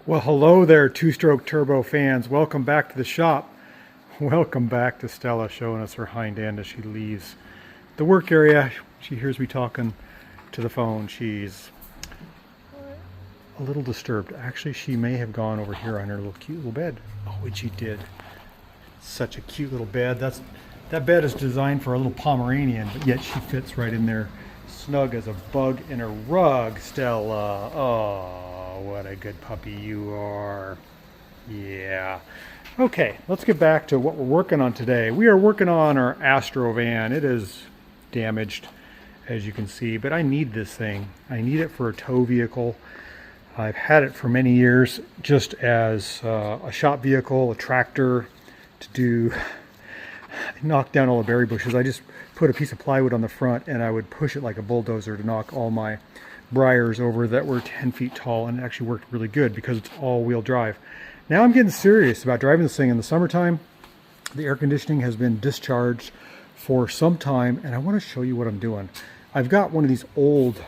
Well, hello there, two-stroke turbo fans. Welcome back to the shop. Welcome back to Stella showing us her hind end as she leaves the work area. She hears me talking to the phone. She's a little disturbed. Actually, she may have gone over here on her little cute little bed. Oh, and she did. Such a cute little bed. That bed is designed for a little Pomeranian, but yet she fits right in there, snug as a bug in a rug. Stella, oh, what a good puppy you are. Yeah. Okay, let's get back to what we're working on today. We are working on our Astro van. It is damaged, as you can see, but I need this thing. I need it for a tow vehicle. I've had it for many years just as a shop vehicle, a tractor to do, knock down all the berry bushes. I just put a piece of plywood on the front and I would push it like a bulldozer to knock all my briars over that were 10 feet tall, and it actually worked really good because it's all-wheel drive. Now I'm getting serious about driving this thing in the summertime. The air conditioning has been discharged for some time, and I want to show you what I'm doing. I've got one of these old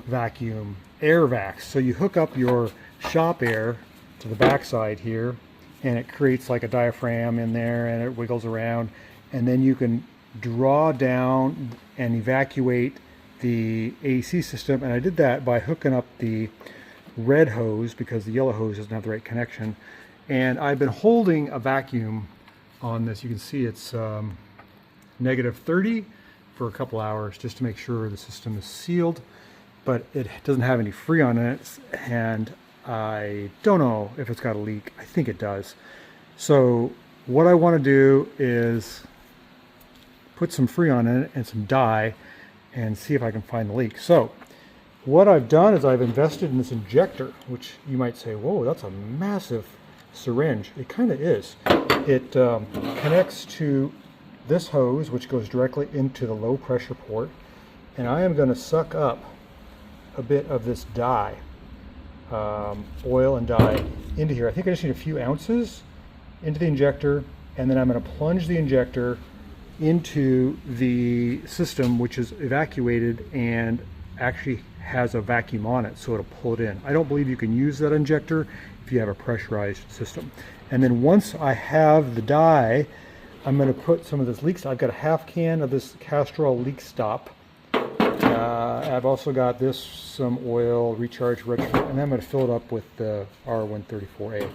vacuum air vacs. So you hook up your shop air to the backside here, and it creates like a diaphragm in there, and it wiggles around, and then you can draw down and evacuate the AC system. And I did that by hooking up the red hose because the yellow hose doesn't have the right connection. And I've been holding a vacuum on this. You can see it's -30 for a couple hours just to make sure the system is sealed, but it doesn't have any Freon in it, and I don't know if it's got a leak. I think it does. So what I want to do is put some Freon in it and some dye and see if I can find the leak. So what I've done is I've invested in this injector, which you might say, whoa, that's a massive syringe. It kind of is. It connects to this hose, which goes directly into the low pressure port, and I am going to suck up a bit of this dye, oil and dye, into here. I think I just need a few ounces into the injector, and then I'm going to plunge the injector into the system, which is evacuated and actually has a vacuum on it, so it'll pull it in. I don't believe you can use that injector if you have a pressurized system. And then once I have the dye, I'm going to put some of this leak stop. I've got a half can of this Castrol leak stop. I've also got this, some oil, recharge, retro, and then I'm going to fill it up with the R134A.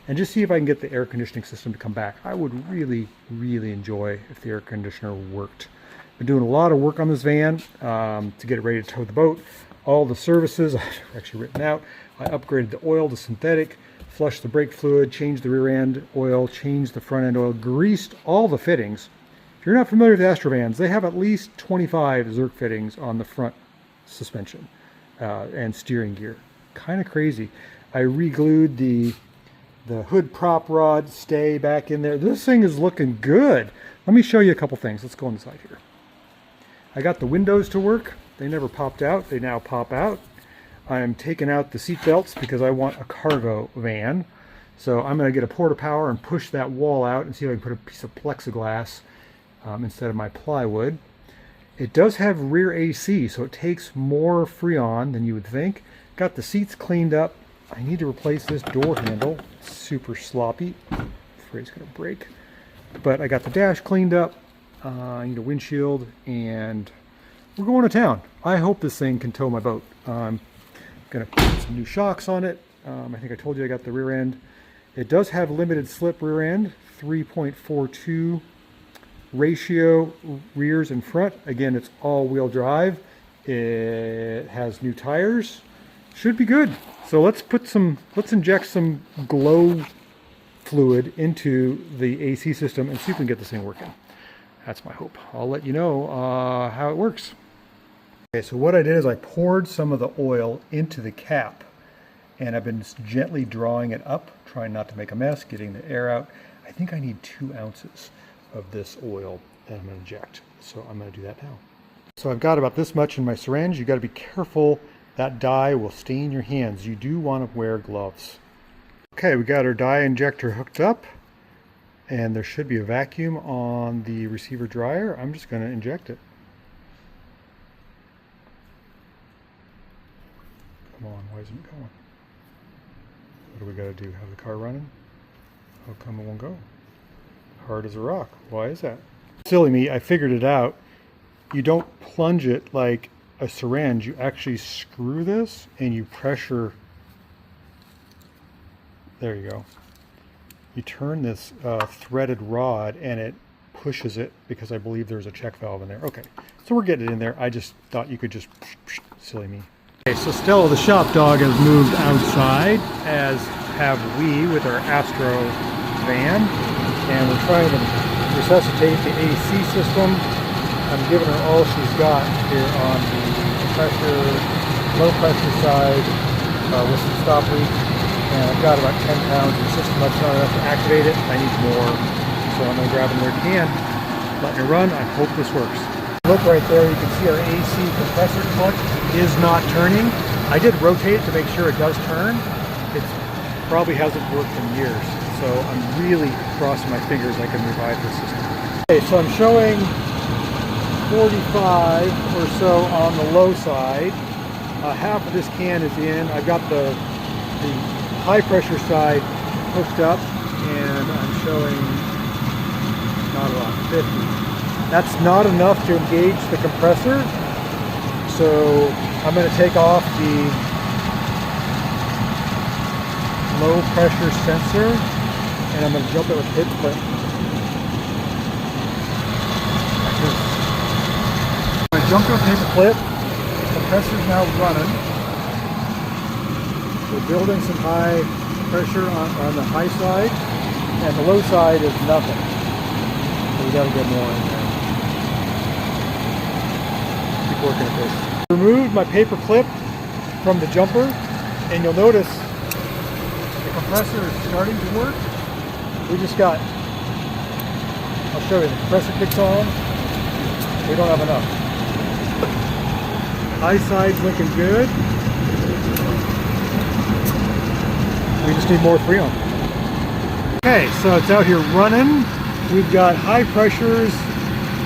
And just see if I can get the air conditioning system to come back. I would really, really enjoy if the air conditioner worked. I've been doing a lot of work on this van to get it ready to tow the boat. All the services I've actually written out. I upgraded the oil to synthetic, flushed the brake fluid, changed the rear end oil, changed the front end oil, greased all the fittings. If you're not familiar with the Astro vans, they have at least 25 Zerk fittings on the front suspension and steering gear. Kind of crazy. I re-glued the hood prop rod stay back in there. This thing is looking good. Let me show you a couple things. Let's go on the side here. I got the windows to work. They never popped out. They now pop out. I'm taking out the seat belts because I want a cargo van. So I'm going to get a porta power and push that wall out and see if I can put a piece of plexiglass instead of my plywood. It does have rear AC, so it takes more Freon than you would think. Got the seats cleaned up. I need to replace this door handle. It's super sloppy. I'm afraid it's going to break. But I got the dash cleaned up. I need a windshield, and we're going to town. I hope this thing can tow my boat. I'm going to put some new shocks on it. I think I told you I got the rear end. It does have limited slip rear end, 3.42 ratio rears and front. Again, it's all-wheel drive. It has new tires. Should be good. So let's inject some glow fluid into the AC system and see if we can get this thing working. That's my hope. I'll let you know how it works. Okay, so what I did is I poured some of the oil into the cap, and I've been gently drawing it up, trying not to make a mess, getting the air out. I think I need 2 ounces of this oil that I'm going to inject. So I'm going to do that now. So I've got about this much in my syringe. You've got to be careful. That dye will stain your hands. You do want to wear gloves. Okay, we got our dye injector hooked up, and there should be a vacuum on the receiver dryer. I'm just going to inject it. Come on, why isn't it going? What do we gotta do? Have the car running? How come it won't go? Hard as a rock. Why is that? Silly me, I figured it out. You don't plunge it like a syringe. You actually screw this and you pressure. There you go. You turn this threaded rod and it pushes it, because I believe there's a check valve in there. Okay, so we're getting it in there. I just thought you could just, silly me. Okay, so Stella the shop dog has moved outside, as have we with our Astro van, and we're trying to resuscitate the AC system. I'm giving her all she's got here on the pressure, low pressure side with some stop leaks, and I've got about 10 pounds in the system. That's not enough to activate it. I need more, so I'm going to grab another can, letting it run. I hope this works. Look right there, you can see our AC compressor clutch is not turning. I did rotate it to make sure it does turn. It probably hasn't worked in years, so I'm really crossing my fingers I can revive the system. Okay, so I'm showing 45 or so on the low side. Half of this can is in. I've got the high pressure side hooked up, and I'm showing not a lot, 50. That's not enough to engage the compressor, so I'm going to take off the low pressure sensor and I'm going to jump it with a hip clip. I jumped with a paper clip. The compressor's now running. We're building some high pressure on the high side, and the low side is nothing. So we got to get more in there. Keep working at this. Removed my paper clip from the jumper, and you'll notice the compressor is starting to work. We just got, I'll show you, the compressor kicks on. We don't have enough. High side's looking good. We just need more Freon. Okay, so it's out here running. We've got high pressures,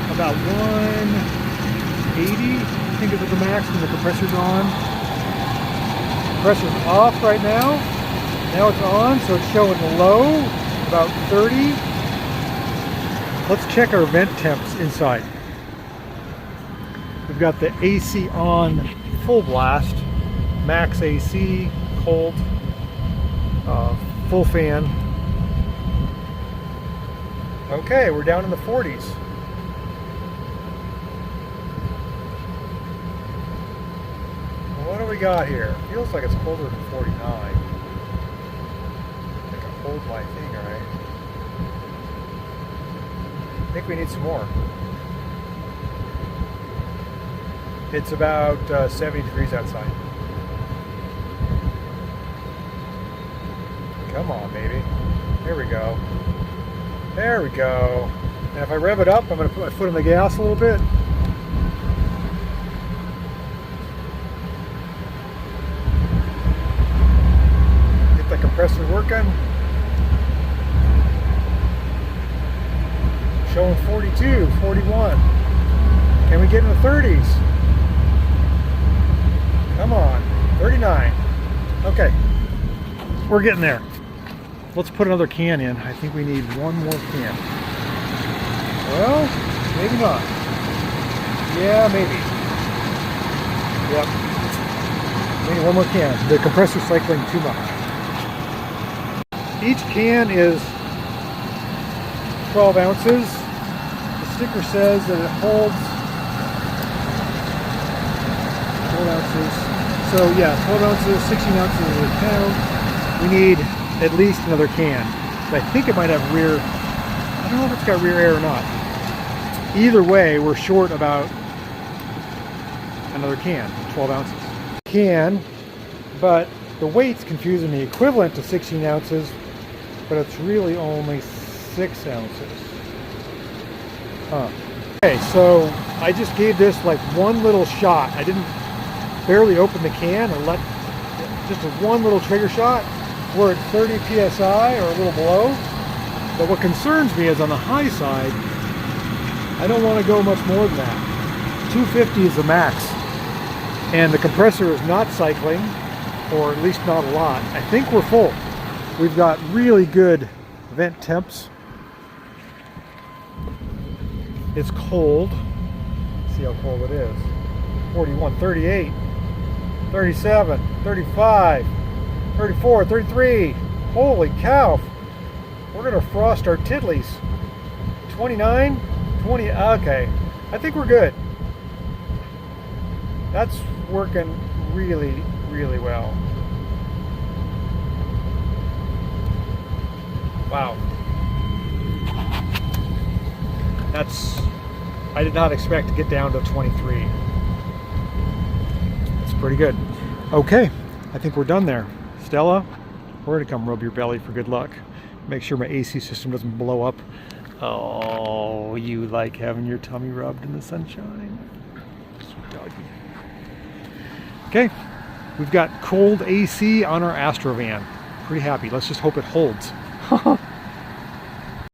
about 180, I think is at the max when the compressor's on. Compressor's off right now. Now it's on, so it's showing low, about 30. Let's check our vent temps inside. We've got the AC on full blast, max AC, cold, full fan. Okay, we're down in the 40s. What do we got here? Feels like it's colder than 49. I think I hold my thing right. I think we need some more. It's about 70 degrees outside. Come on, baby. There we go. There we go. And if I rev it up, I'm going to put my foot on the gas a little bit. Get the compressor working. Showing 42, 41. Can we get in the 30s? Come on, 39. Okay, we're getting there. Let's put another can in. I think we need one more can. Well, maybe not. Yeah, maybe. Yep. We need one more can. The compressor's cycling too much. Each can is 12 ounces. The sticker says that it holds 12 ounces. So yeah, 12 ounces, 16 ounces is a pound. We need at least another can. But I think it might have rear, I don't know if it's got rear air or not. Either way, we're short about another can, 12 ounces. Can, but the weight's confusing me. Equivalent to 16 ounces, but it's really only 6 ounces. Huh. Okay, so I just gave this like one little shot. I didn't barely open the can and let just one little trigger shot. We're at 30 psi or a little below. But what concerns me is on the high side, I don't want to go much more than that. 250 is the max. And the compressor is not cycling, or at least not a lot. I think we're full. We've got really good vent temps. It's cold. See how cold it is. 41, 38, 37, 35, 34, 33. Holy cow. We're going to frost our tiddlies. 29, 20. Okay. I think we're good. That's working really, really well. Wow. I did not expect to get down to 23. It's pretty good. Okay, I think we're done there. Stella, we're gonna come rub your belly for good luck. Make sure my AC system doesn't blow up. Oh, you like having your tummy rubbed in the sunshine. Sweet doggy. Okay, we've got cold AC on our Astro van. Pretty happy. Let's just hope it holds.